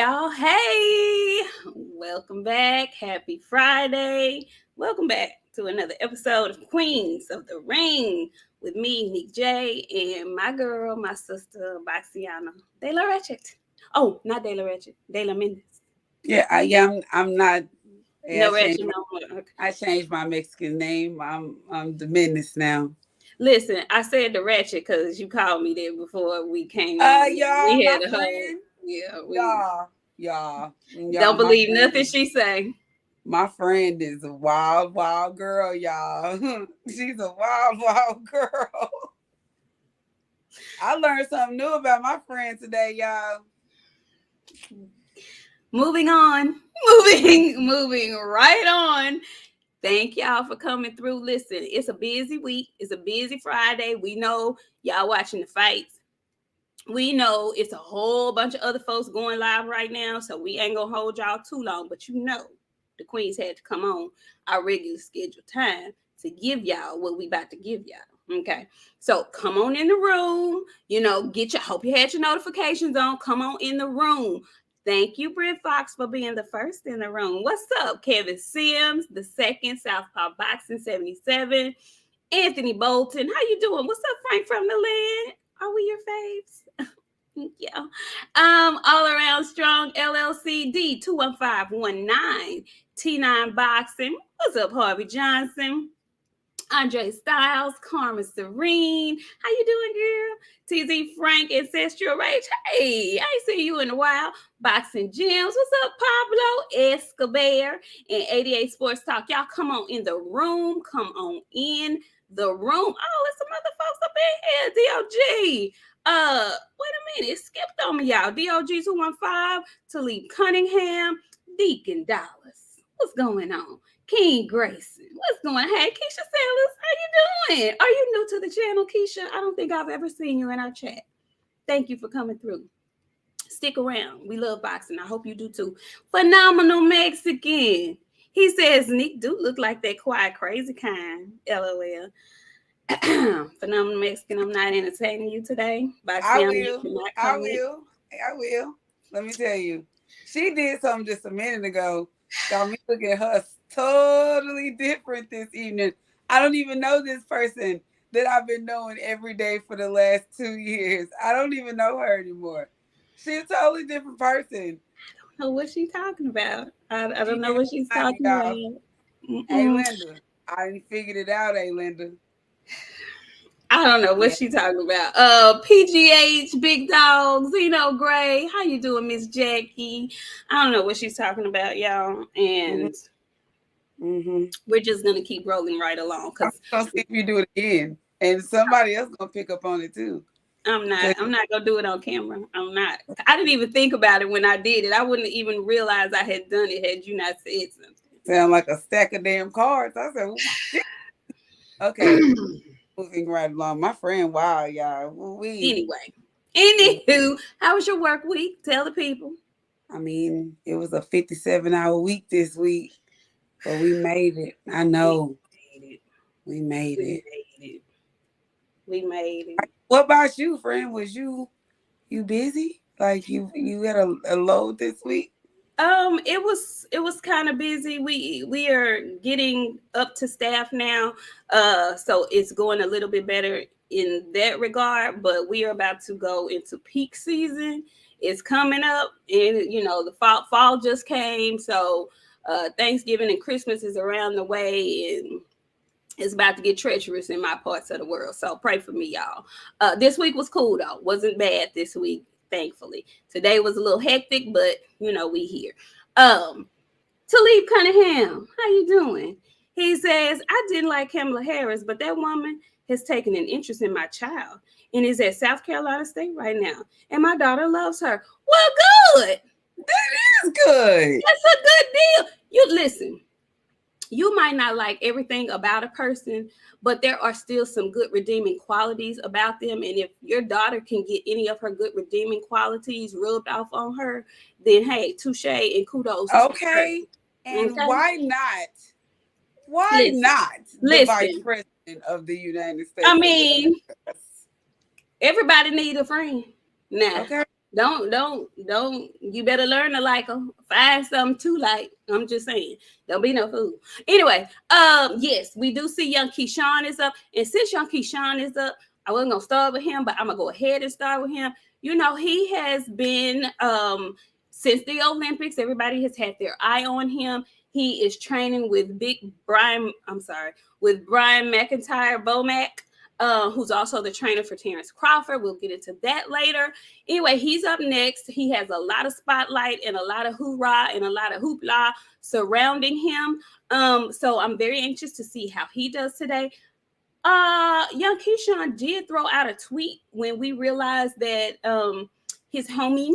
y'all. Hey, welcome back. Happy Friday. Welcome back to another episode of Queens of the Ring with me, Nik J, and my girl, my sister, BOXIANA De La Ratchet. Oh, not De La Ratchet, De La Mendez. Yeah, I am. I'm not. Yeah, No Ratchet, no more. Okay. I changed my Mexican name. I'm the Menace now. Listen, I said the Ratchet because you called me there before we came on. Y'all, We my had a whole, friend. yeah, we Y'all, don't my believe friend. nothing she say. My friend is a wild, wild girl, y'all. She's a wild, wild girl. I learned something new about my friend today, y'all. Moving on, moving right on. Thank y'all for coming through. Listen, it's a busy week. It's a busy Friday. We know y'all watching the fights. We know it's a whole bunch of other folks going live right now, so we ain't gonna hold y'all too long. But you know, the Queens had to come on our regular scheduled time to give y'all what we about to give y'all. Okay, so come on in the room. You know, hope you had your notifications on. Come on in the room. Thank you, Britt Fox, for being the first in the room. What's up, Kevin Sims, the second, Southpaw Boxing 77, Anthony Bolton. How you doing? What's up, Frank from the land? Are we your faves? Yeah. All Around Strong LLC D 21519 T9 Boxing. What's up, Harvey Johnson? Andre Styles, Carmen Serene. How you doing, girl? TZ Frank, Ancestral Rage. Hey, I ain't seen you in a while. Boxing Gems. What's up, Pablo Escobar? And 88 Sports Talk. Y'all come on in the room. Come on in the room. Oh, it's some other folks up in here. DOG. Wait a minute. It skipped on me, y'all. DOG 215, Talib Cunningham, Deacon Dallas. What's going on? King Grayson. What's going on? Hey, Keisha Sellers, how you doing? Are you new to the channel, Keisha? I don't think I've ever seen you in our chat. Thank you for coming through. Stick around. We love boxing. I hope you do too. Phenomenal Mexican. He says, Nick do look like that quiet, crazy kind. LOL. Phenomenal Mexican, I'm not entertaining you today. I will. Let me tell you. She did something just a minute ago. Got me looking at her totally different this evening. I don't even know this person that I've been knowing every day for the last 2 years. I don't even know her anymore. She's a totally different person. I don't know what she's talking about. I don't know what she's talking about. about. Hey, Linda. I figured it out, hey, Linda. I don't know what she's talking about. PGH, Big Dog, Zeno Gray. How you doing, Miss Jackie? I don't know what she's talking about, y'all. And we're just going to keep rolling right along. I'm going to see if you do it again. And somebody else going to pick up on it, too. I'm not going to do it on camera. I'm not. I didn't even think about it when I did it. I wouldn't even realize I had done it had you not said something. Sound like a stack of damn cards. I said, okay. Moving right along. My friend, wow, y'all. Anywho, how was your work week? Tell the people. I mean, it was a 57-hour week this week, but we made it. I know. We made it. What about you, friend? Was you busy? Like you had a load this week? It was kind of busy. We are getting up to staff now, so it's going a little bit better in that regard. But we are about to go into peak season. It's coming up, and you know the fall just came, so Thanksgiving and Christmas is around the way, and it's about to get treacherous in my parts of the world. So pray for me, y'all. This week was cool though. Wasn't bad this week. Thankfully, today was a little hectic, but you know we here. Talib Cunningham, how you doing? He says, I didn't like Kamala Harris, but that woman has taken an interest in my child and is at South Carolina State right now, and my daughter loves her. Well, good. That is good. That's a good deal. You listen. You might not like everything about a person, but there are still some good redeeming qualities about them. And if your daughter can get any of her good redeeming qualities rubbed off on her, then hey, touche and kudos. Okay. And okay. Why not? Why not the vice president of the United States? I mean, everybody need a friend now. Okay. Don't. You better learn to like them. Find something to like. I'm just saying. Don't be no fool. Anyway, yes, we do see young Keyshawn is up, and since young Keyshawn is up, I wasn't gonna start with him, but I'm gonna go ahead and start with him. You know, he has been since the Olympics. Everybody has had their eye on him. He is training with Big Brian. I'm sorry, with Brian McIntyre Bomac. Who's also the trainer for Terrence Crawford. We'll get into that later. Anyway, he's up next. He has a lot of spotlight and a lot of hoorah and a lot of hoopla surrounding him. So I'm very anxious to see how he does today. Young Keyshawn did throw out a tweet when we realized that his homie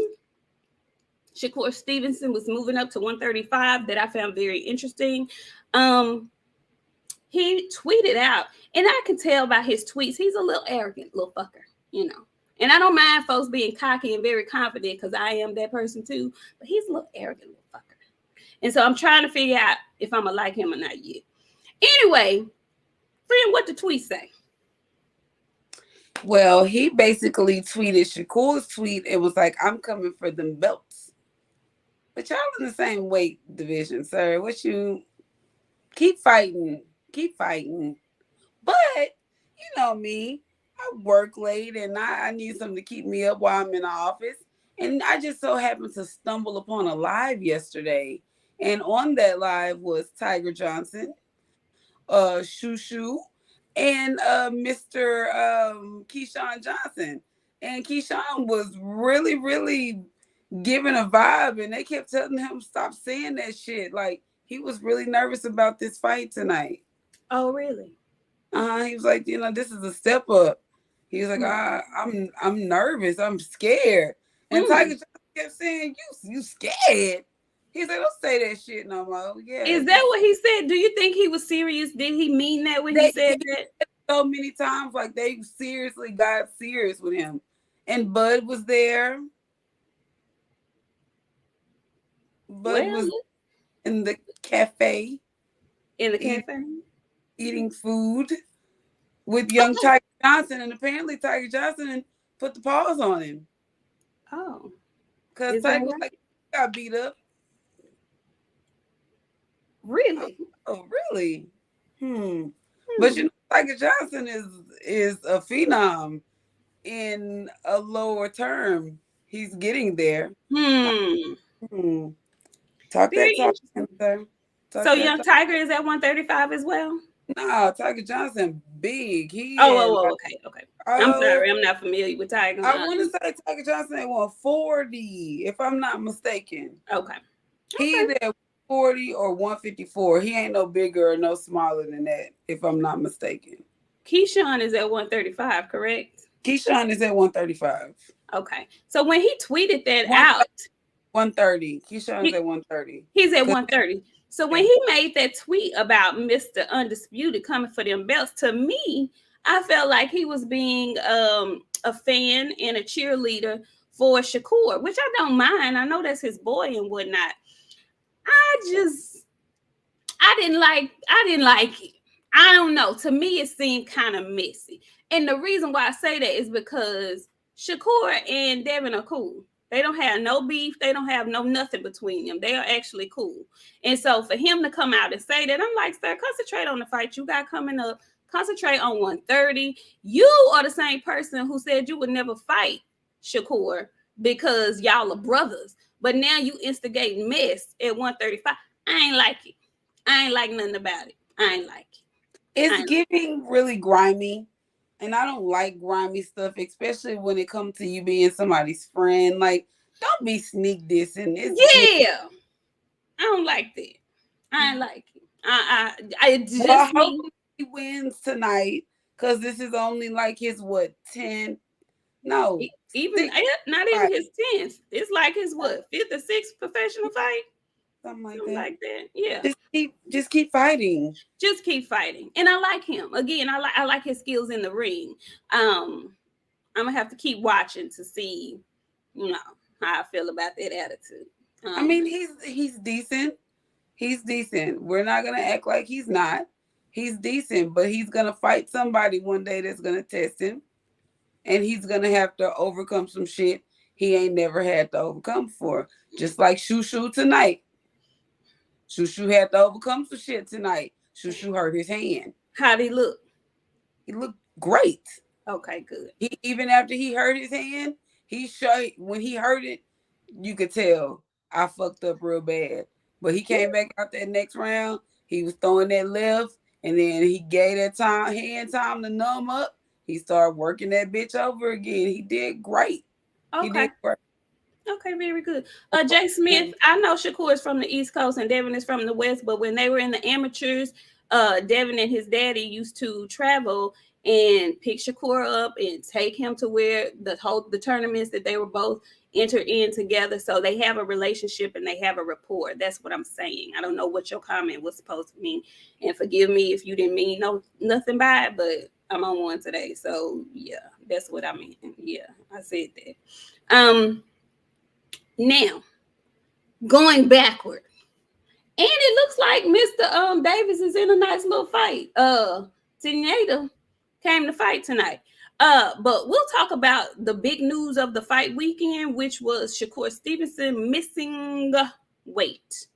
Shakur Stevenson was moving up to 135 that I found very interesting. He tweeted out, and I can tell by his tweets, he's a little arrogant little fucker, you know. And I don't mind folks being cocky and very confident because I am that person too, but he's a little arrogant little fucker. And so I'm trying to figure out if I'm going to like him or not yet. Anyway, friend, what the tweet say? Well, he basically tweeted Shakur's tweet. It was like, I'm coming for them belts. But y'all in the same weight division, sir. What you keep fighting. But you know me, I work late and I need something to keep me up while I'm in the office. And I just so happened to stumble upon a live yesterday. And on that live was Tiger Johnson, Shushu, and Mr. Keyshawn Johnson. And Keyshawn was really, really giving a vibe, and they kept telling him stop saying that shit. Like, he was really nervous about this fight tonight. Oh, really? He was like, this is a step up. He was like, I'm nervous. I'm scared. And Tiger Johnson kept saying, you scared. He's like, don't say that shit no more. Yeah. Is that what he said? Do you think he was serious? Did he mean that when he said that? So many times, like, they seriously got serious with him. And Bud was there. Bud was in the cafe. Eating food with young Tiger Johnson, and apparently Tiger Johnson put the paws on him. Oh, because Tiger was like, got beat up. Really? Oh, really? But Tiger Johnson is a phenom in a lower term. He's getting there. Talk that talk, sir. So young Tiger is at 135 as well? No, Tiger Johnson, big. Okay. I'm sorry, I'm not familiar with Tiger. I want to say Tiger Johnson at 140, if I'm not mistaken. Okay. He's at 140 or 154. He ain't no bigger or no smaller than that, if I'm not mistaken. Keyshawn is at 135, correct? Keyshawn is at 135. Okay. So when he tweeted that out, 130. Keyshawn is at 130. He's at 130. So when he made that tweet about Mr. Undisputed coming for them belts, to me, I felt like he was being a fan and a cheerleader for Shakur, which I don't mind. I know that's his boy and whatnot. I didn't like it. I don't know. To me, it seemed kind of messy. And the reason why I say that is because Shakur and Devin are cool. They don't have no beef. They don't have no nothing between them. They are actually cool. And so for him to come out and say that, I'm like, sir, concentrate on the fight you got coming up. Concentrate on 130. You are the same person who said you would never fight Shakur because y'all are brothers. But now you instigating mess at 135. I ain't like it. I ain't like nothing about it. I ain't like it. It's giving really grimy. And I don't like grimy stuff, especially when it comes to you being somebody's friend. Like, don't be sneak dissing. I don't like that. I ain't like it. I hope he wins tonight because this is only like his 10? No, even not even his 10th. It's like his 5th or 6th professional fight. Something like that. Yeah. Just keep fighting. Just keep fighting. And I like him. Again, I like his skills in the ring. I'm gonna have to keep watching to see, how I feel about that attitude. I mean, he's decent. He's decent. We're not gonna act like he's not. He's decent, but he's gonna fight somebody one day that's gonna test him. And he's gonna have to overcome some shit. he ain't never had to overcome before. Just like Shushu tonight. Shushu had to overcome some shit tonight. Shushu hurt his hand. How'd he look? He looked great. Okay, good. He even after he hurt his hand, he showed when he hurt it, you could tell I fucked up real bad. But he came back out that next round. He was throwing that left, and then he gave that hand time to numb up. He started working that bitch over again. He did great. Okay. He did great. Okay, very good. Jay Smith, I know Shakur is from the East Coast and Devin is from the West, but when they were in the amateurs, Devin and his daddy used to travel and pick Shakur up and take him to where the tournaments that they were both entered in together. So they have a relationship and they have a rapport. That's what I'm saying. I don't know what your comment was supposed to mean, and forgive me if you didn't mean nothing by it, but I'm on one today. So yeah, that's what I mean. Yeah, I said that. Now, going backward, and it looks like Mr. Davis is in a nice little fight. Tineta came to fight tonight. But we'll talk about the big news of the fight weekend, which was Shakur Stevenson missing weight.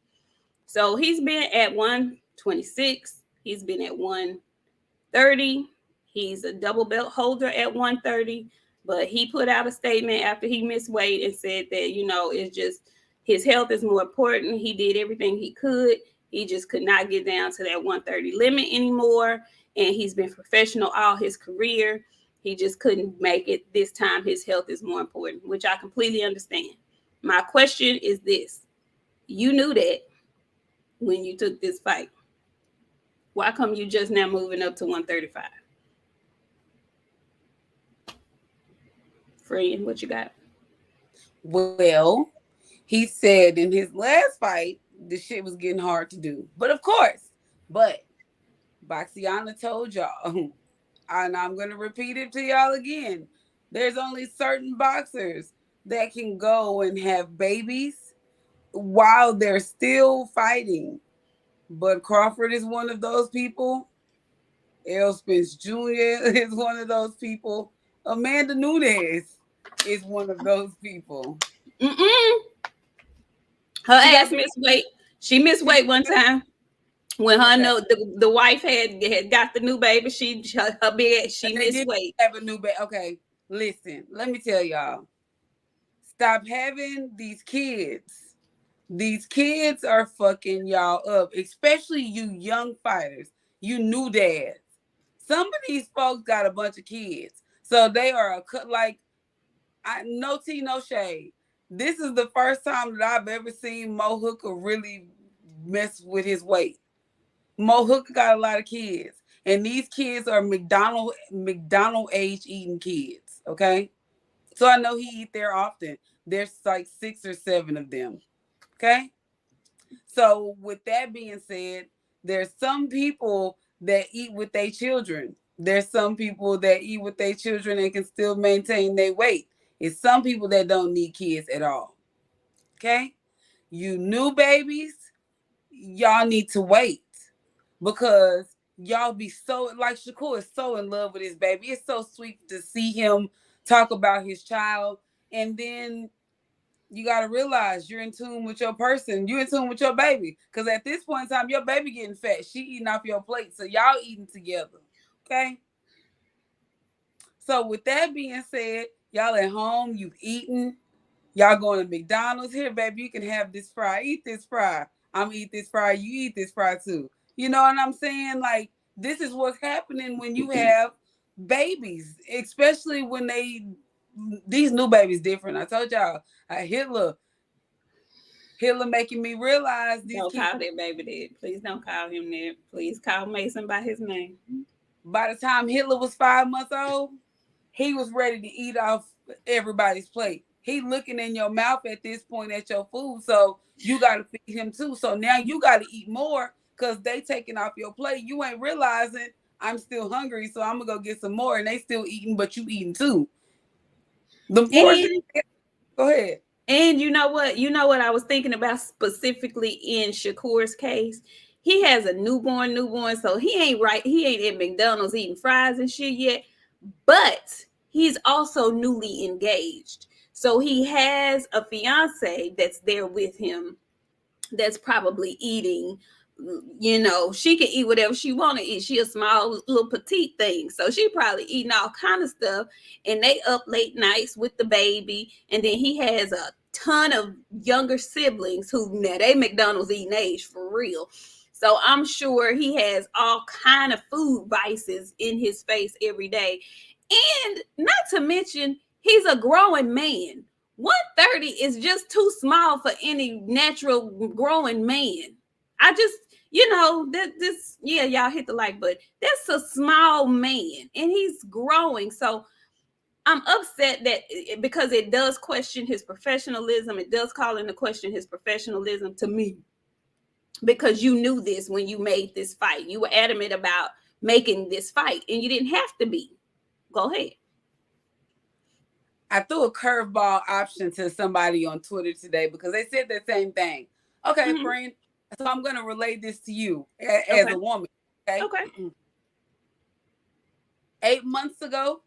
So he's been at 126. He's been at 130. He's a double belt holder at 130. But he put out a statement after he missed weight and said that, it's just his health is more important. He did everything he could. He just could not get down to that 130 limit anymore. And he's been professional all his career. He just couldn't make it this time. His health is more important, which I completely understand. My question is this. You knew that when you took this fight. Why come you just now moving up to 135? Friend, what you got? Well, he said in his last fight, the shit was getting hard to do. But BOXIANA told y'all, and I'm going to repeat it to y'all again, there's only certain boxers that can go and have babies while they're still fighting. But Crawford is one of those people. Errol Spence Jr. is one of those people. Amanda Nunes is one of those people. Her ass missed weight. She missed weight one time when her the wife had got the new baby. She missed weight. Have a new baby. Okay, listen. Let me tell y'all. Stop having these kids. These kids are fucking y'all up, especially you young fighters, you new dads. Some of these folks got a bunch of kids. So they are no tea, no shade. This is the first time that I've ever seen Mo Hooker really mess with his weight. Mo Hooker got a lot of kids. And these kids are McDonald age eating kids. Okay. So I know he eat there often. There's like 6 or 7 of them. Okay. So with that being said, there's some people that eat with their children. There's some people that eat with their children and can still maintain their weight. It's some people that don't need kids at all. Okay? You new babies, y'all need to wait because y'all be so, like Shakur is so in love with his baby. It's so sweet to see him talk about his child. And then you got to realize you're in tune with your person. You're in tune with your baby. Because at this point in time, your baby getting fat. She eating off your plate. So y'all eating together. Okay? So with that being said, y'all at home, you've eaten. Y'all going to McDonald's. Here, baby, you can have this fry. Eat this fry. I'm going to eat this fry. You eat this fry too. You know what I'm saying? Like, this is what's happening when you have babies. Especially when these new babies different. I told y'all, Hitler making me realize these Don't call that baby that. Please don't call him that. Please call Mason by his name. By the time Hitler was 5 months old, he was ready to eat off everybody's plate. He looking in your mouth at this point at your food, so you got to feed him too. So now you got to eat more because they taking off your plate. You ain't realizing I'm still hungry, so I'm going to go get some more, and they still eating, but you eating too. Go ahead. And you know what? I was thinking about specifically in Shakur's case. He has a newborn, so he ain't at McDonald's eating fries and shit yet, but he's also newly engaged. So he has a fiance that's there with him that's probably eating, she can eat whatever she want to eat. She a small little petite thing, so she probably eating all kind of stuff, and they up late nights with the baby. And then he has a ton of younger siblings who now they McDonald's eating age for real. So I'm sure he has all kind of food vices in his face every day. And not to mention, he's a growing man. 130 is just too small for any natural growing man. I just, y'all hit the like button. That's a small man and he's growing. So I'm upset that because it does question his professionalism. It does call into question his professionalism to me, because you knew this when you made this fight. You were adamant about making this fight and you didn't have to be. Go ahead. I threw a curveball option to somebody on Twitter today because they said the same thing. Okay, friend. So I'm going to relate this to you as a woman. Okay. 8 months ago,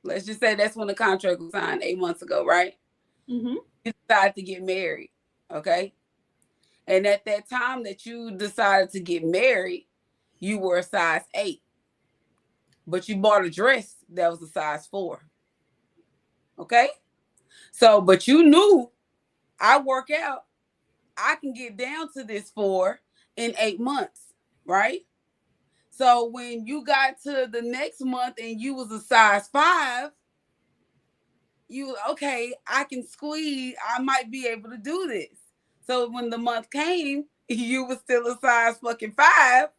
let's just say that's when the contract was signed, 8 months ago, right? You decided to get married. Okay. And at that time that you decided to get married, you were a size 8. But you bought a dress that was a size 4. Okay? So, but you knew I work out. I can get down to this 4 in 8 months, right? So when you got to the next month and you was a size 5, you, okay, I can squeeze. I might be able to do this. So when the month came, you was still a size fucking 5.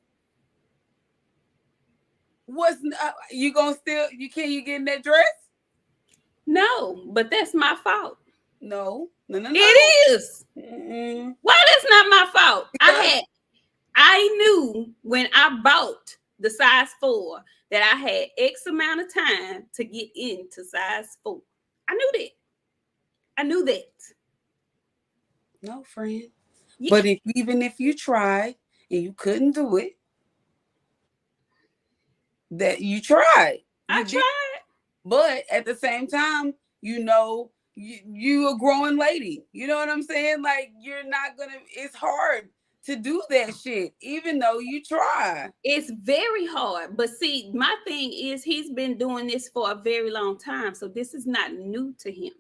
You gonna still, you get in that dress? No, but that's my fault. No. It is. Why that's not my fault? I knew when I bought the size 4 that I had X amount of time to get into size 4. I knew that. No, friend. Yeah. But even if you tried and you couldn't do it, that you tried. I tried. But at the same time, you a growing lady. You know what I'm saying? Like, you're not gonna, it's hard to do that shit, even though you try. It's very hard. But see, my thing is he's been doing this for a very long time. So this is not new to him.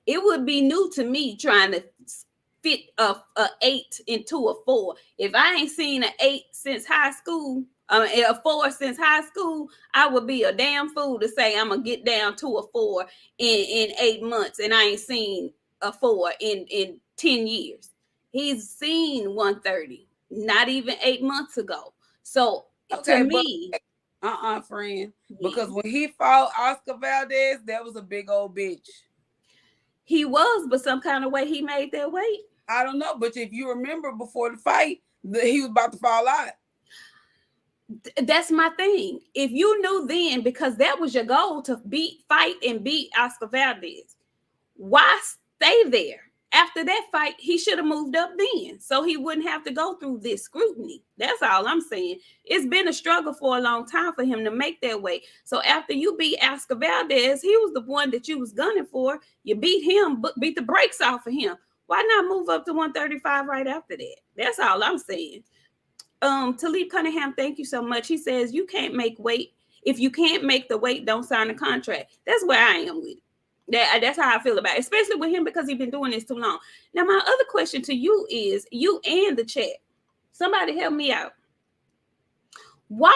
It would be new to me trying to fit a 8 into a 4. If I ain't seen an 8 since high school, a 4 since high school, I would be a damn fool to say I'm gonna get down to a 4 in 8 months, and I ain't seen a 4 in 10 years. He's seen 130, not even 8 months ago. So to me, friend, because when he fought Oscar Valdez, that was a big old bitch. He was, but some kind of way he made that weight. I don't know, but if you remember before the fight, he was about to fall out. That's my thing. If you knew then, because that was your goal to fight and beat Oscar Valdez, why stay there? After that fight, he should have moved up then, so he wouldn't have to go through this scrutiny. That's all I'm saying. It's been a struggle for a long time for him to make that weight. So after you beat Oscar Valdez, he was the one that you was gunning for. You beat him, but beat the brakes off of him. Why not move up to 135 right after that? That's all I'm saying. Talib Cunningham, thank you so much. He says you can't make weight. If you can't make the weight, don't sign a contract. That's where I am with it. That's how I feel about it, especially with him, because he's been doing this too long. Now, my other question to you is, you and the chat, somebody help me out. Why?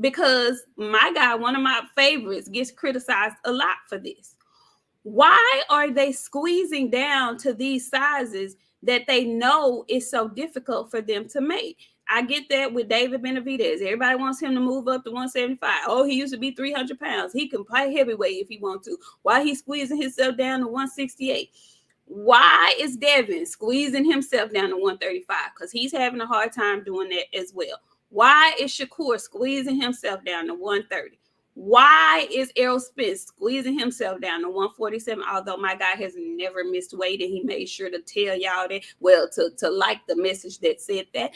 Because my guy, one of my favorites, gets criticized a lot for this. Why are they squeezing down to these sizes that they know is so difficult for them to make? I get that with David Benavidez. Everybody wants him to move up to 175. Oh, he used to be 300 pounds. He can play heavyweight if he wants to. Why he's squeezing himself down to 168? Why is Devin squeezing himself down to 135? Because he's having a hard time doing that as well. Why is Shakur squeezing himself down to 130? Why is Errol Spence squeezing himself down to 147? Although my guy has never missed weight, and he made sure to tell y'all that. Well, to like the message that said that.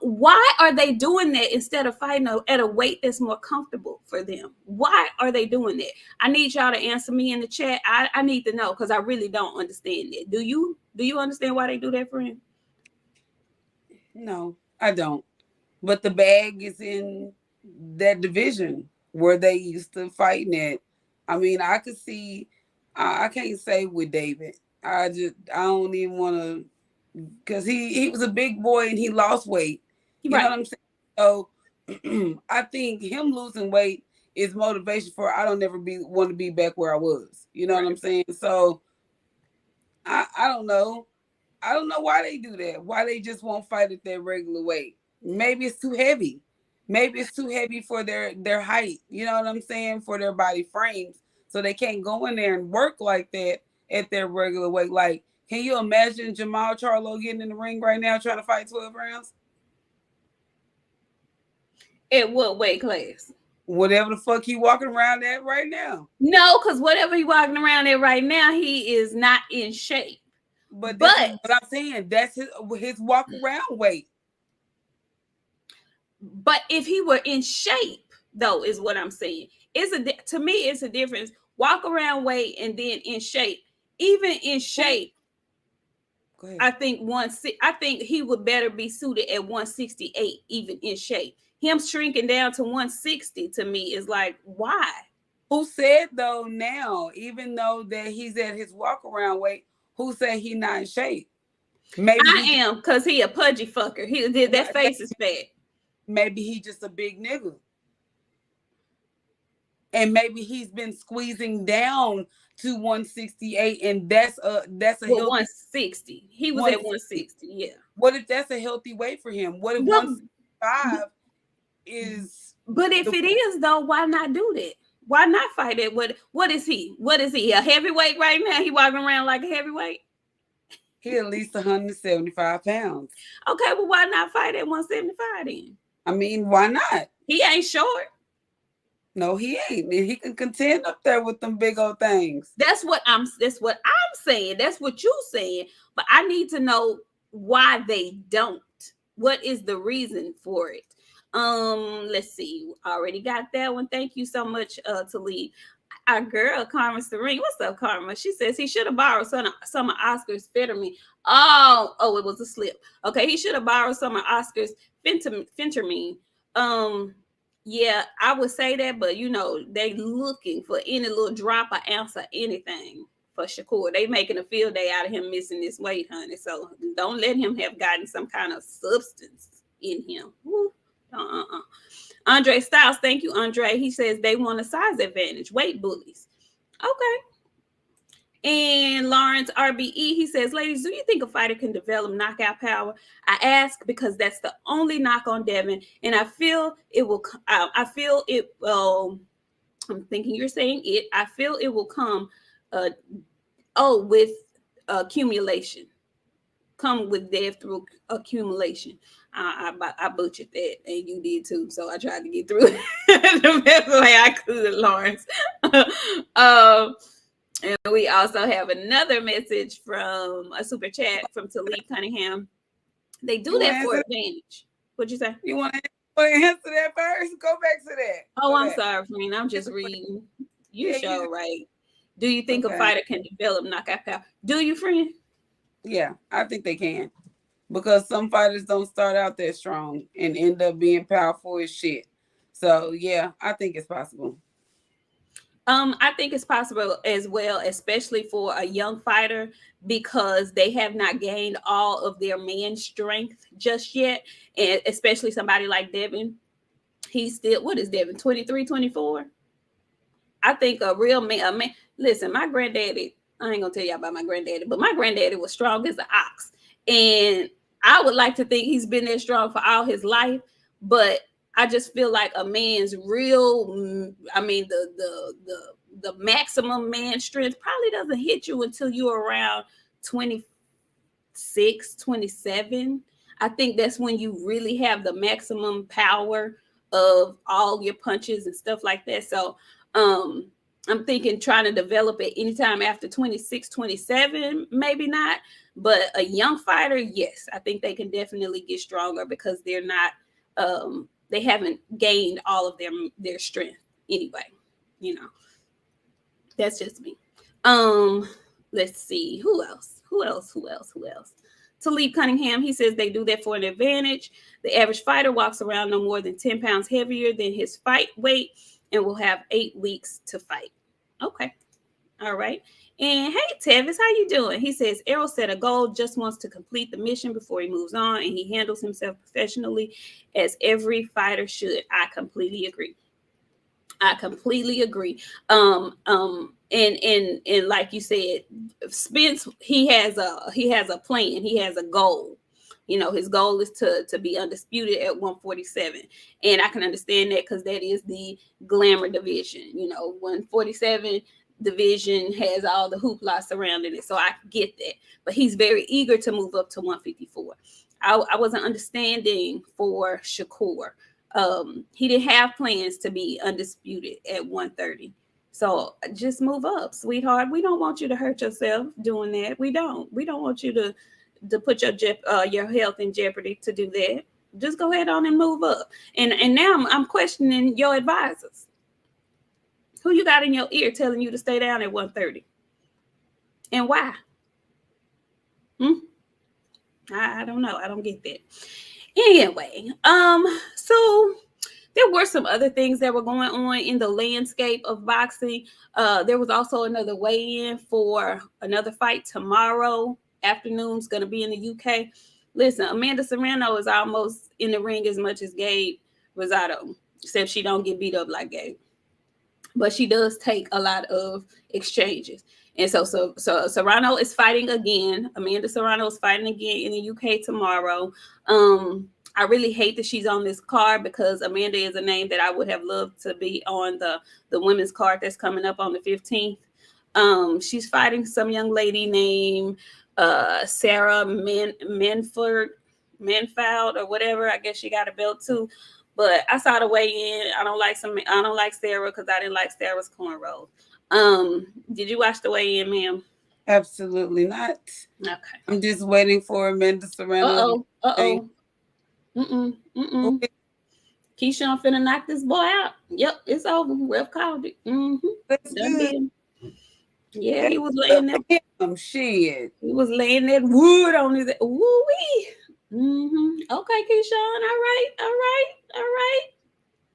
Why are they doing that instead of fighting at a weight that's more comfortable for them? Why are they doing that? I need y'all to answer me in the chat. I need to know, because I really don't understand it. Do you understand why they do that, friend? No, I don't. But the bag is in that division where they used to fighting at. I mean, I could see. I can't say with David. I don't even want to, because he was a big boy and he lost weight. You know Right. what I'm saying? So I think him losing weight is motivation for I don't ever want to be back where I was. You know what I'm saying? So I don't know. I don't know why they do that. Why they just won't fight at their regular weight. Maybe it's too heavy. Maybe it's too heavy for their height. You know what I'm saying? For their body frames. So they can't go in there and work like that at their regular weight. Like, can you imagine Jamal Charlo getting in the ring right now trying to fight 12 rounds? At what weight class? Whatever the fuck he walking around at right now. No, because whatever he walking around at right now, he is not in shape. But this is what I'm saying. That's his walk around weight. But if he were in shape, though, is what I'm saying. To me, it's a difference. Walk around weight and then in shape. Even in shape, I think he would better be suited at 168, even in shape. Him shrinking down to 160 to me is like, why? Who said though now, even though that he's at his walk around weight, who said he not in shape? Maybe I am, because he a pudgy fucker. He did that face is fat. Maybe he just a big nigga. And maybe he's been squeezing down to 168, and that's a healthy 160. He was at 160, yeah. What if that's a healthy weight for him? What if 165 is? But if it is though, why not do that? Why not fight it? What is he? What is he? A heavyweight right now? He walking around like a heavyweight? He at least 175 pounds. Okay, well, why not fight at 175 then? I mean, why not? He ain't short. No, he ain't. He can contend up there with them big old things. That's what I'm saying. That's what you saying. But I need to know why they don't. What is the reason for it? Let's see. Already got that one. Thank you so much, Talib. Our girl Karma Serene. What's up, Karma? She says he should have borrowed some of Oscar's Phentermine. Oh, it was a slip. Okay, he should have borrowed some of Oscar's Phentermine. Yeah, I would say that, but they looking for any little drop or ounce of anything for Shakur. They making a field day out of him missing this weight, honey. So don't let him have gotten some kind of substance in him. Andre Styles, thank you, Andre. He says they want a size advantage, weight bullies. Okay. And Lawrence RBE, he says, ladies, do you think a fighter can develop knockout power? I ask because that's the only knock on Devin, and I feel it will. I'm thinking you're saying it. I feel it will come. With accumulation. Come with death through accumulation. I butchered that, and you did too. So I tried to get through it the best way I could, Lawrence. And we also have another message from a super chat from Talib Cunningham. They do that for advantage. What'd you say? You want to answer that first? Go back to that. I'm sorry, friend. I'm just reading. You show right. Do you think a fighter can develop knockout power? Do you, friend? Yeah, I think they can. Because some fighters don't start out that strong and end up being powerful as shit. So, yeah, I think it's possible. I think it's possible as well, especially for a young fighter, because they have not gained all of their man strength just yet. And especially somebody like Devin. He's still, what is Devin, 23, 24? I think a real man, listen, my granddaddy, I ain't gonna tell you about my granddaddy, but my granddaddy was strong as an ox. And I would like to think he's been that strong for all his life, but I just feel like a man's real, the maximum man strength probably doesn't hit you until you're around 26, 27. I think that's when you really have the maximum power of all your punches and stuff like that. So I'm thinking trying to develop it anytime after 26, 27, maybe not. But a young fighter, yes, I think they can definitely get stronger because they're not, they haven't gained all of their strength anyway. You know, that's just me. Let's see, who else? Talib Cunningham, he says they do that for an advantage. The average fighter walks around no more than 10 pounds heavier than his fight weight and will have 8 weeks to fight. Okay. All right. And hey, Tevis, how you doing? He says Errol set a goal, just wants to complete the mission before he moves on, and he handles himself professionally as every fighter should. I completely agree. And like you said, Spence, he has a plan, he has a goal. You know, his goal is to be undisputed at 147, and I can understand that because that is the glamour division. You know, 147 division has all the hoopla surrounding it, so I get that. But he's very eager to move up to 154. I wasn't understanding for Shakur. He didn't have plans to be undisputed at 130. So just move up, sweetheart. We don't want you to hurt yourself doing that. We don't want you to put your health in jeopardy to do that. Just go ahead on and move up. And now I'm questioning your advisors. Who you got in your ear telling you to stay down at 130? And why? I don't know. I don't get that. Anyway, so there were some other things that were going on in the landscape of boxing. There was also another weigh-in for another fight tomorrow afternoon. It's going to be in the UK. Listen, Amanda Serrano is almost in the ring as much as Gabe Rosado, except she don't get beat up like Gabe. But she does take a lot of exchanges. And so Serrano is fighting again. Amanda Serrano is fighting again in the UK tomorrow. I really hate that she's on this card because Amanda is a name that I would have loved to be on the women's card that's coming up on the 15th. She's fighting some young lady named Sarah Manford or whatever. I guess she got a belt too. But I saw the weigh in. I don't like Sarah because I didn't like Sarah's cornrows. Did you watch the weigh in, ma'am? Absolutely not. Okay. I'm just waiting for Amanda Serrano. Keyshawn finna knock this boy out. Yep, it's over. Ref called it. That's good. Yeah, he was laying that. Shit. He was laying that wood on his. Woo-wee. Okay, Keyshawn. All right.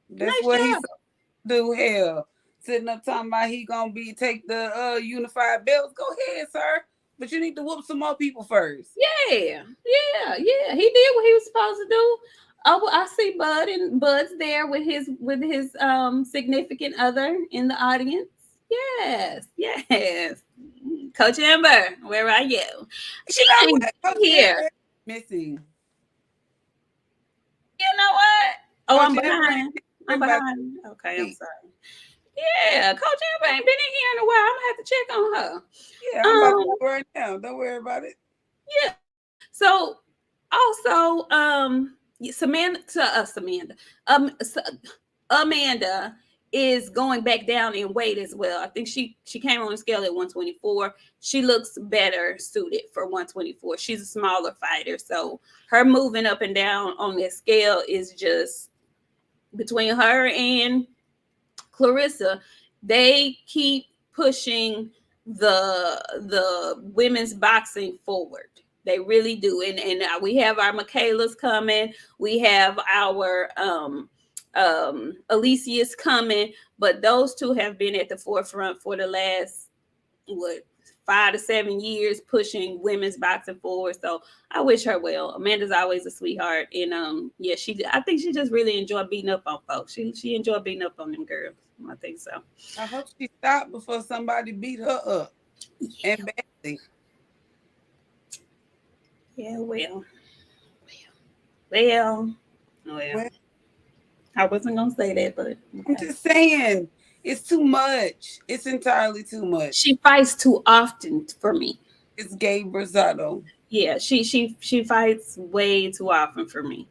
That's nice what he's do. Hell, sitting up talking about he gonna take the unified belts. Go ahead, sir. But you need to whoop some more people first. Yeah. He did what he was supposed to do. Oh, well, I see Bud's there with his significant other in the audience. Yes. Coach Amber, where are you? She ain't here. Missing. You know what? Oh, I'm behind. Okay, I'm sorry. Yeah, Coach Amber ain't been in here in a while. I'm gonna have to check on her. Yeah, I'm about to right now. Don't worry about it. Yeah. So also, Amanda is going back down in weight as well. I think she came on the scale at 124. She looks better suited for 124. She's a smaller fighter, so her moving up and down on that scale is just between her and Clarissa. They keep pushing the women's boxing forward. They really do. And we have our Michaela's coming. We have our Alicia's coming. But those two have been at the forefront for the last 5 to 7 years, pushing women's boxing forward. So I wish her well. Amanda's always a sweetheart. And I think she just really enjoyed beating up on folks. She enjoyed beating up on them girls. I think so. I hope she stopped before somebody beat her up. Yeah. And badly. Yeah, well. I wasn't gonna say that, but okay. I'm just saying it's too much. It's entirely too much. She fights too often for me. It's Gabe Rosado. Yeah, she fights way too often for me.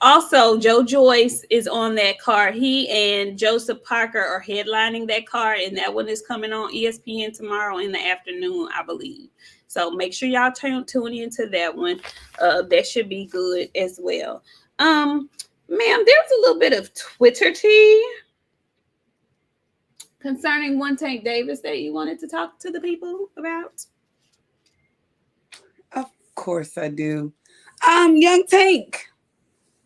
Also, Joe Joyce is on that card. He and Joseph Parker are headlining that card, and that one is coming on ESPN tomorrow in the afternoon, I believe. So make sure y'all tune into that one. That should be good as well. Ma'am, there's a little bit of Twitter tea concerning one Tank Davis that you wanted to talk to the people about. Of course I do. Young Tank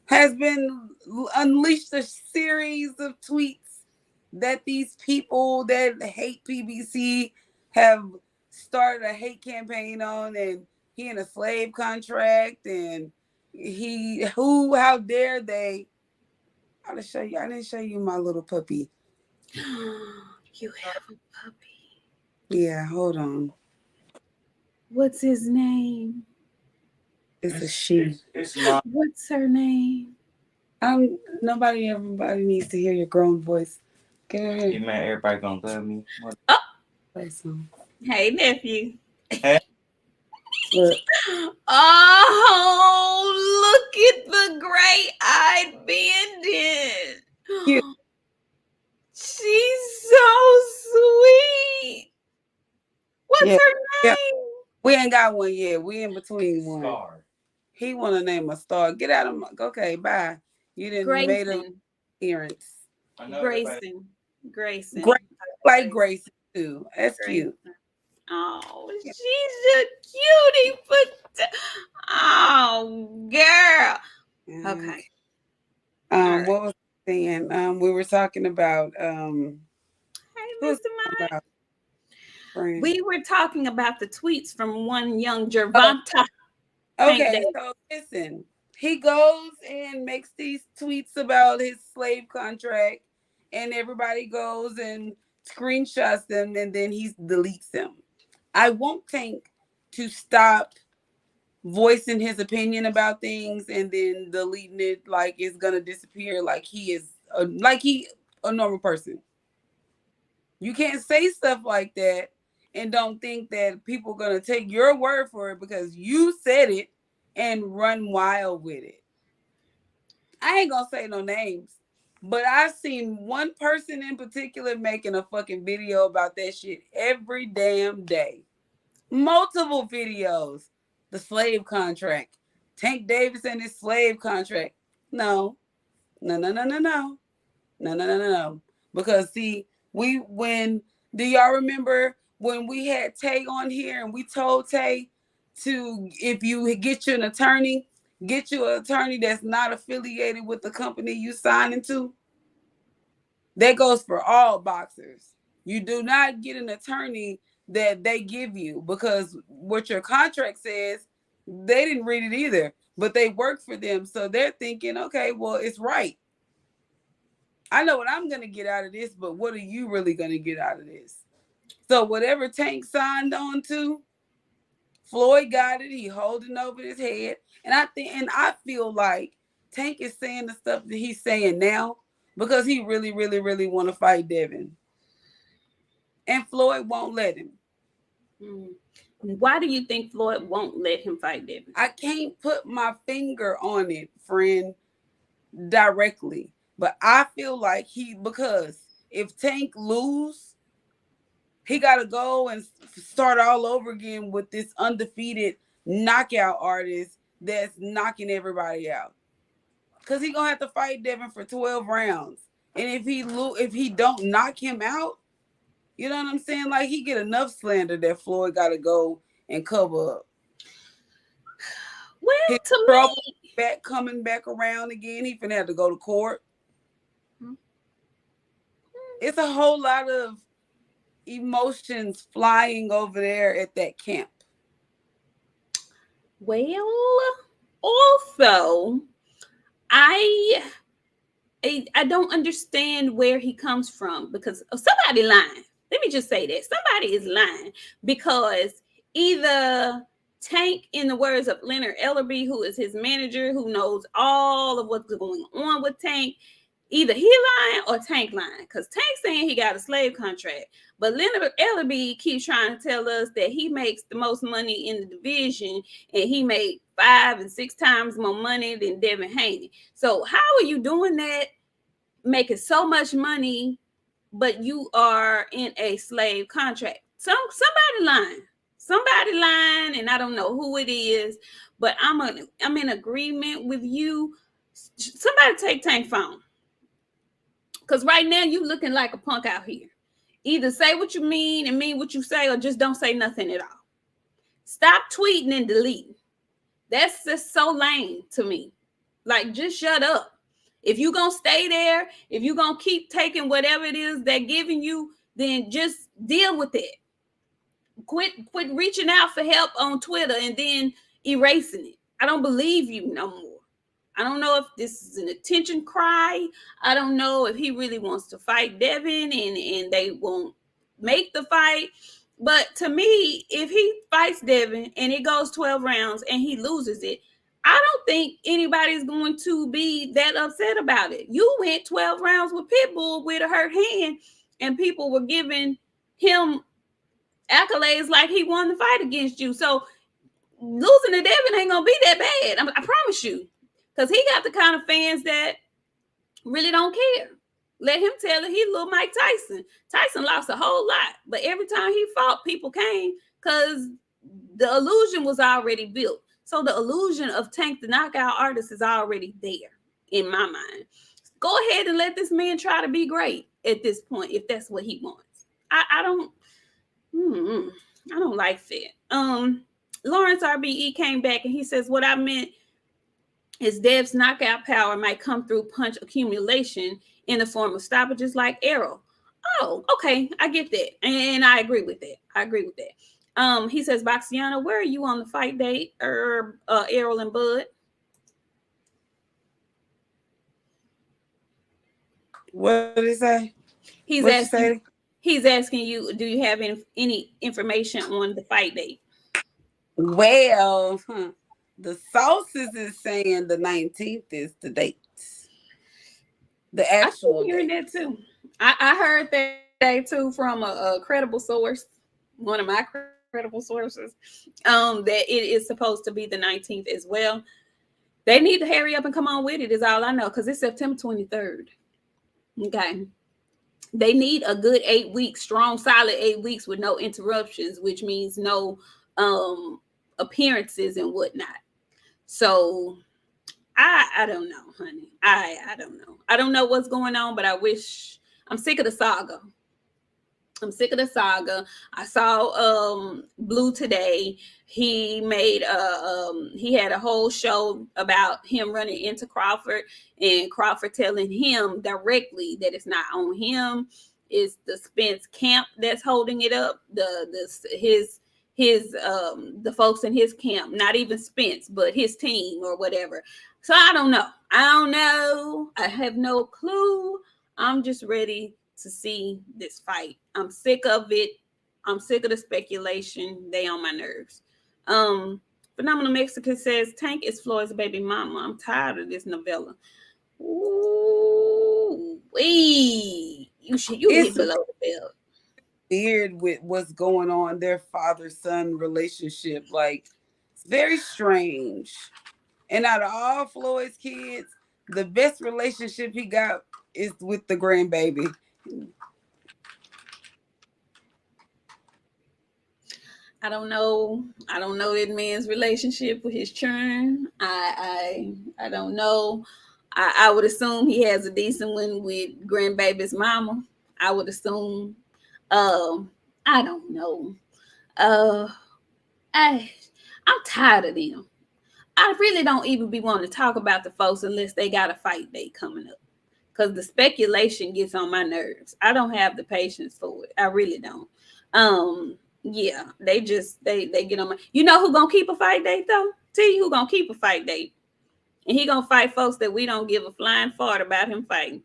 has been unleashed a series of tweets that these people that hate PBC have started a hate campaign on, and he in a slave contract, and how dare they? I didn't show you my little puppy. You have a puppy. Yeah, hold on. What's his name? It's a she. What's her name? Everybody needs to hear your grown voice. Get her here. You man, everybody gonna love me. Oh. Play some. Hey, nephew. Hey. Look. Oh, look at the gray-eyed bandit. Cute. She's so sweet. What's her name? Yeah. We ain't got one yet. We in between one. Star. He want to name a star. Get out of my... Okay, bye. You didn't made an appearance. Grayson. Like Grayson too. That's cute. Oh, she's a cutie. But oh, girl. Okay. What was I saying? We were talking about Hey, Mr. Mike. We were talking about the tweets from one young Gervonta. Okay, so listen. He goes and makes these tweets about his slave contract, and everybody goes and screenshots them, and then he deletes them. I want Tank to stop voicing his opinion about things and then deleting it like it's gonna disappear, like he is a normal person. You can't say stuff like that and don't think that people are gonna take your word for it because you said it and run wild with it. I ain't gonna say no names, but I've seen one person in particular making a fucking video about that shit every damn day. Multiple videos. The slave contract. Tank Davis and his slave contract. No. Because see, do y'all remember when we had Tay on here and we told Tay to, if you get you an attorney, get you an attorney that's not affiliated with the company you signing to? That goes for all boxers. You do not get an attorney that they give you, because what your contract says, they didn't read it either, but they work for them. So they're thinking, okay, well, it's right. I know what I'm going to get out of this, but what are you really going to get out of this? So whatever Tank signed on to, Floyd got it. He holding over his head. And I feel like Tank is saying the stuff that he's saying now because he really, really, really want to fight Devin. And Floyd won't let him. Why do you think Floyd won't let him fight Devin? I can't put my finger on it, friend, directly. But I feel like because if Tank lose, he got to go and start all over again with this undefeated knockout artist that's knocking everybody out. Because he's going to have to fight Devin for 12 rounds. And if he don't knock him out, you know what I'm saying? Like, he get enough slander that Floyd got to go and cover up. Well, his to trouble me, coming back around again, he finna have to go to court. It's a whole lot of emotions flying over there at that camp. Well, also, I don't understand where he comes from, because somebody lying. Let me just say that somebody is lying, because either Tank, in the words of Leonard Ellerby, who is his manager, who knows all of what's going on with Tank, either he lying or Tank lying, because Tank saying he got a slave contract, but Leonard Ellerby keeps trying to tell us that he makes the most money in the division and he made 5 and 6 times more money than Devin Haney. So how are you doing that, making so much money, but you are in a slave contract? Somebody lying, and I don't know who it is, but I'm in agreement with you. Somebody take Tank phone, because right now you looking like a punk out here. Either say what you mean and mean what you say, or just don't say nothing at all. Stop tweeting and deleting. That's just so lame to me. Like, just shut up. If you gonna stay there, if you gonna keep taking whatever it is they're giving you, then just deal with it. Quit reaching out for help on Twitter and then erasing it. I don't believe you no more. I don't know if this is an attention cry. I don't know if he really wants to fight Devin and they won't make the fight. But to me, if he fights Devin and it goes 12 rounds and he loses it, I don't think anybody's going to be that upset about it. You went 12 rounds with Pitbull with a hurt hand, and people were giving him accolades like he won the fight against you. So losing to Devin ain't gonna be that bad. I promise you, because he got the kind of fans that really don't care. Let him tell it. He's little Mike Tyson. Tyson lost a whole lot, but every time he fought, people came because the illusion was already built. So the illusion of Tank the knockout artist is already there in my mind. Go ahead and let this man try to be great at this point if that's what he wants. I don't like that. Lawrence RBE came back and he says, what I meant is Dev's knockout power might come through punch accumulation in the form of stoppages like Errol. Oh, okay. I get that. And I agree with that. He says, Boxiana, where are you on the fight date? Errol and Bud? What did he say? He's asking you, do you have any information on the fight date? Well, the sources is saying the 19th is the date. The actual. I heard that too. I heard that day too from a credible source, one of my credible sources, that it is supposed to be the 19th as well. They need to hurry up and come on with it, is all I know, because it's September 23rd. Okay. They need a good 8 weeks, strong, solid 8 weeks with no interruptions, which means no appearances and whatnot. So I don't know, honey. I don't know. I don't know what's going on, but I'm sick of the saga. I saw Blue today. He made he had a whole show about him running into Crawford, and Crawford telling him directly that it's not on him. It's the Spence camp that's holding it up. The folks in his camp, not even Spence, but his team or whatever. So I don't know. I have no clue. I'm just ready to see this fight. I'm sick of it. I'm sick of the speculation. They on my nerves. Phenomenal Mexican says, Tank is Floyd's baby mama. I'm tired of this novella. Ooh, wee. You hit below the belt. Weird with what's going on, their father-son relationship. Like, it's very strange. And out of all Floyd's kids, the best relationship he got is with the grandbaby. I don't know that man's relationship with his children. I don't know. I would assume he has a decent one with grandbaby's mama. I would assume. I don't know. I'm tired of them. I really don't even be wanting to talk about the folks unless they got a fight date coming up, because the speculation gets on my nerves. I don't have the patience for it. I really don't. Yeah, they get on my. You know who gonna keep a fight date though? Tell you who gonna keep a fight date, and he gonna fight folks that we don't give a flying fart about him fighting.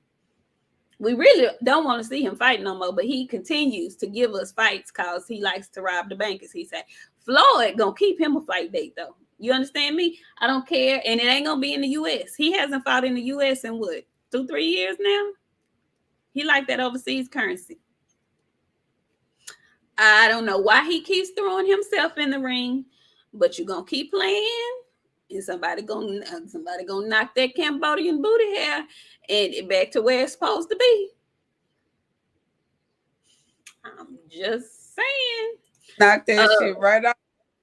We really don't want to see him fight no more, but he continues to give us fights because he likes to rob the bank, as he said. Floyd gonna keep him a fight date though. You understand me? I don't care, and it ain't gonna be in the U.S. He hasn't fought in the U.S. in what, 2-3 years now? He like that overseas currency. I don't know why he keeps throwing himself in the ring, but you're gonna keep playing, and somebody gonna knock that Cambodian booty hair and back to where it's supposed to be. I'm just saying. Knock that Uh, shit right off.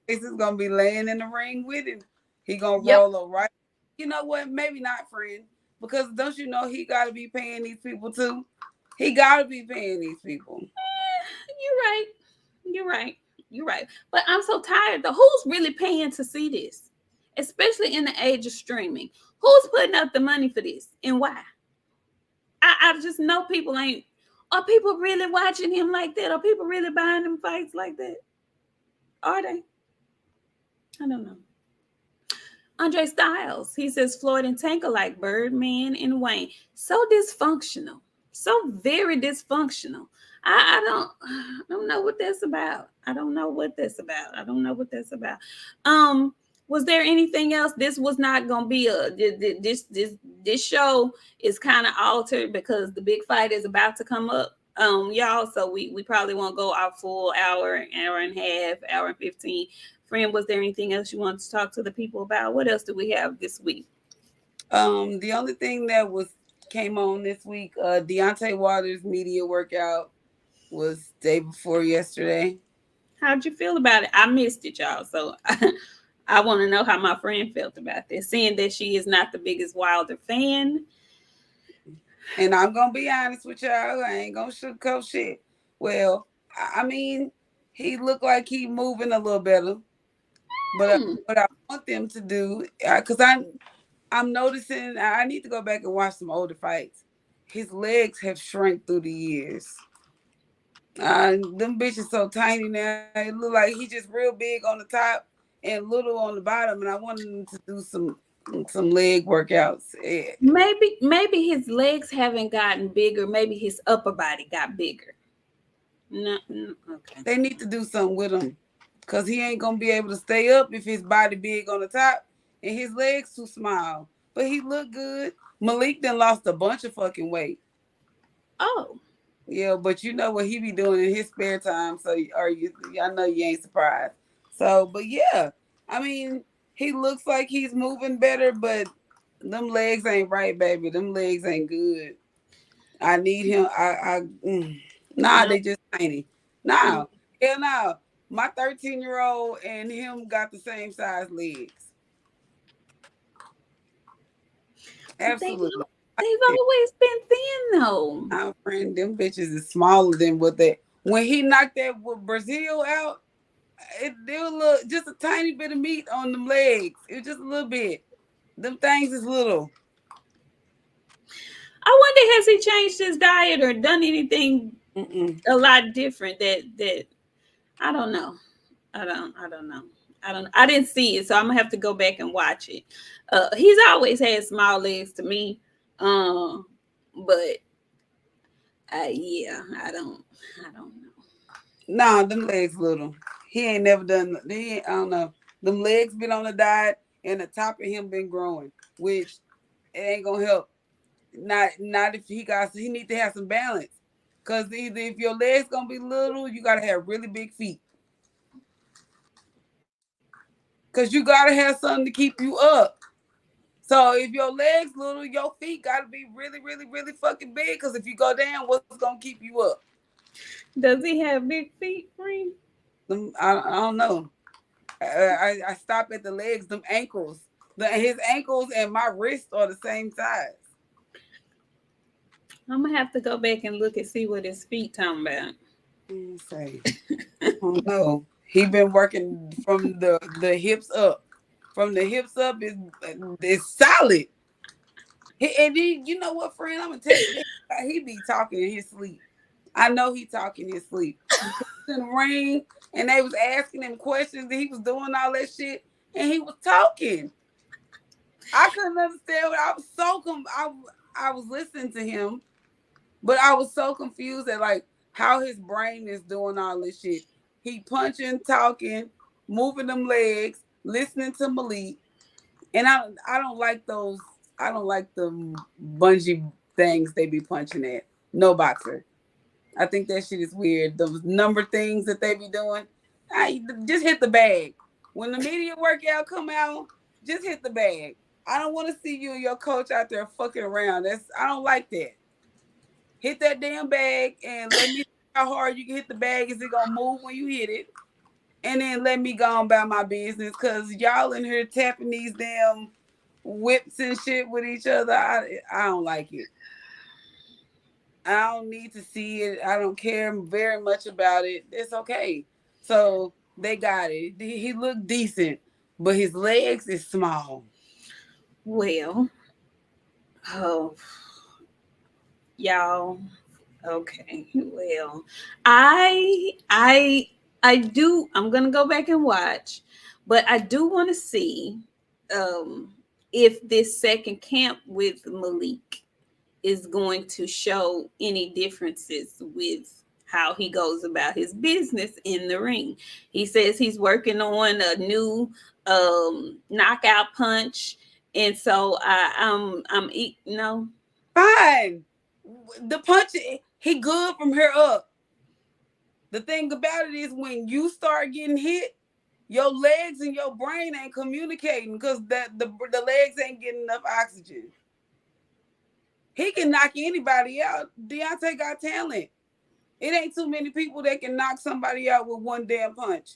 Ace is gonna be laying in the ring with him. He gonna yep. roll up right. You know what? Maybe not, friend. Because don't you know he gotta be paying these people too? He gotta be paying these people. You're right. You're right. You're right. But I'm so tired though. Who's really paying to see this? Especially in the age of streaming. Who's putting up the money for this and why? I just know people ain't. Are people really watching him like that? Are people really buying them fights like that? Are they? I don't know. Andre Styles, he says Floyd and Tank are like Birdman and Wayne. So dysfunctional. So very dysfunctional. I don't know what that's about. I don't know what that's about. I don't know what that's about. Was there anything else? This was not gonna be this show is kind of altered because the big fight is about to come up. Y'all, so we probably won't go our full hour and a half, hour and 15. Friend, was there anything else you wanted to talk to the people about? What else do we have this week? The only thing that came on this week, Deontay Waters' media workout was day before yesterday. How'd you feel about it? I missed it, y'all. So I want to know how my friend felt about this, seeing that she is not the biggest Wilder fan. And I'm gonna be honest with y'all, I ain't gonna sugarcoat shit. Well, I mean, he looked like he moving a little better. But what I want them to do, because I'm noticing, I need to go back and watch some older fights. His legs have shrunk through the years. Them bitches so tiny now. It look like he just real big on the top and little on the bottom. And I want him to do some leg workouts. Maybe his legs haven't gotten bigger. Maybe his upper body got bigger. No, okay. They need to do something with him. Because he ain't going to be able to stay up if his body big on the top and his legs too small. But he look good. Malik done lost a bunch of fucking weight. Oh. Yeah, but you know what he be doing in his spare time. So, I know you ain't surprised. So, but yeah. I mean, he looks like he's moving better, but them legs ain't right, baby. Them legs ain't good. I need him. They just tiny. Nah, hell no. My 13-year-old and him got the same size legs. Absolutely. They've always been thin though. Our friend, them bitches is smaller than what they. When he knocked that Brazil out, there was just a tiny bit of meat on them legs. It was just a little bit. Them things is little. I wonder, has he changed his diet or done anything a lot different that I don't know. I don't know. I didn't see it, so I'm gonna have to go back and watch it. He's always had small legs to me. But yeah, I don't know. Nah, them legs little. He ain't never done. I don't know. Them legs been on the diet, and the top of him been growing, which it ain't gonna help. Not if he need to have some balance. Cause either if your legs gonna be little, you gotta have really big feet. Cause you gotta have something to keep you up. So if your legs little, your feet gotta be really, really, really fucking big. Cause if you go down, what's gonna keep you up? Does he have big feet, friend? I don't know. I stop at the legs, them ankles. His ankles and my wrists are the same size. I'm gonna have to go back and look and see what his feet talking about. Say, oh no, he been working from the hips up. From the hips up is solid. You know what, friend? I'm gonna tell you, he be talking in his sleep. I know he talking in his sleep. In the ring, and they was asking him questions, and he was doing all that shit, and he was talking. I couldn't understand. I was I was listening to him, but I was so confused at like how his brain is doing all this shit. He punching, talking, moving them legs, listening to Malik, and I don't like those. I don't like the bungee things they be punching at. No boxer. I think that shit is weird. Those number things that they be doing. I just hit the bag. When the media workout come out, Just hit the bag. I don't want to see you and your coach out there fucking around. I don't like that. Hit that damn bag and let me see how hard you can hit the bag. Is it gonna move when you hit it? And then let me go on about my business, cause y'all in here tapping these damn whips and shit with each other. I don't like it. I don't need to see it. I don't care very much about it. It's okay. So they got it. He looked decent, but his legs is small. Well, oh, y'all. Okay. Well, I do. I'm gonna go back and watch, but I do want to see um if this second camp with Malik is going to show any differences with how he goes about his business in the ring. He says he's working on a new knockout punch, and so no. Fine. The punch, he good from here up. The thing about it is when you start getting hit, your legs and your brain ain't communicating because the legs ain't getting enough oxygen. He can knock anybody out. Deontay got talent. It ain't too many people that can knock somebody out with one damn punch.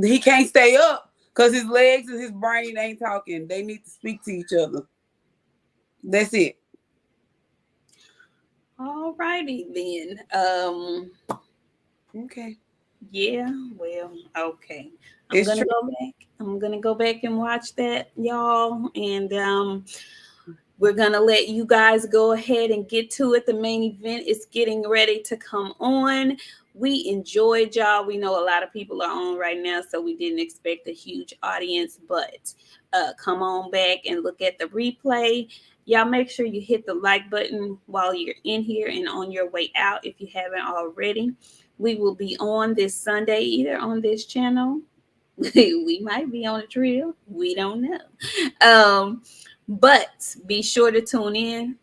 He can't stay up because his legs and his brain ain't talking. They need to speak to each other. That's it. All righty then. Okay. Yeah, well, okay. It's true. I'm gonna go back and watch that, y'all. And we're gonna let you guys go ahead and get to it. The main event is getting ready to come on. We enjoyed y'all. We know a lot of people are on right now, so we didn't expect a huge audience, but come on back and look at the replay. Y'all make sure you hit the like button while you're in here and on your way out if you haven't already. We will be on this Sunday, either on this channel. We might be on a trail. We don't know. But be sure to tune in.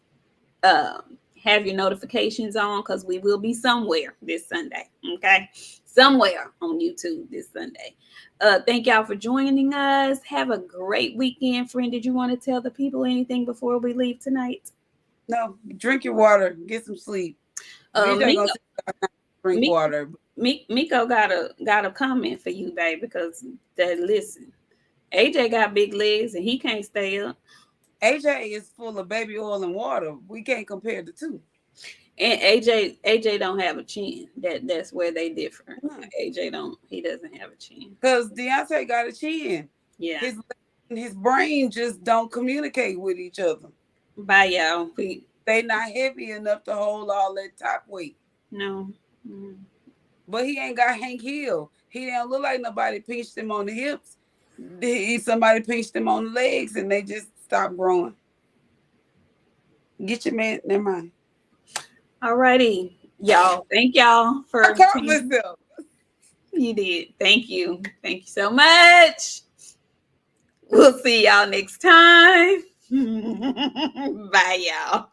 Have your notifications on because we will be somewhere this Sunday. Okay. Somewhere on YouTube this Sunday. Thank y'all for joining us. Have a great weekend, friend. Did you want to tell the people anything before we leave tonight? No, drink your water, get some sleep. Miko, drink water. Miko got a comment for you, babe, because listen, AJ got big legs and he can't stay up. AJ is full of baby oil and water. We can't compare the two. And AJ don't have a chin. That's where they differ. AJ he doesn't have a chin. Because Deontay got a chin. Yeah. His brain just don't communicate with each other. Bye, y'all. They not heavy enough to hold all that top weight. No. But he ain't got Hank Hill. He don't look like nobody pinched him on the hips. Somebody pinched him on the legs and they just stopped growing. Get your man. Never mind. All righty, y'all. Thank y'all for. I caught myself. You did. Thank you. Thank you so much. We'll see y'all next time. Bye, y'all.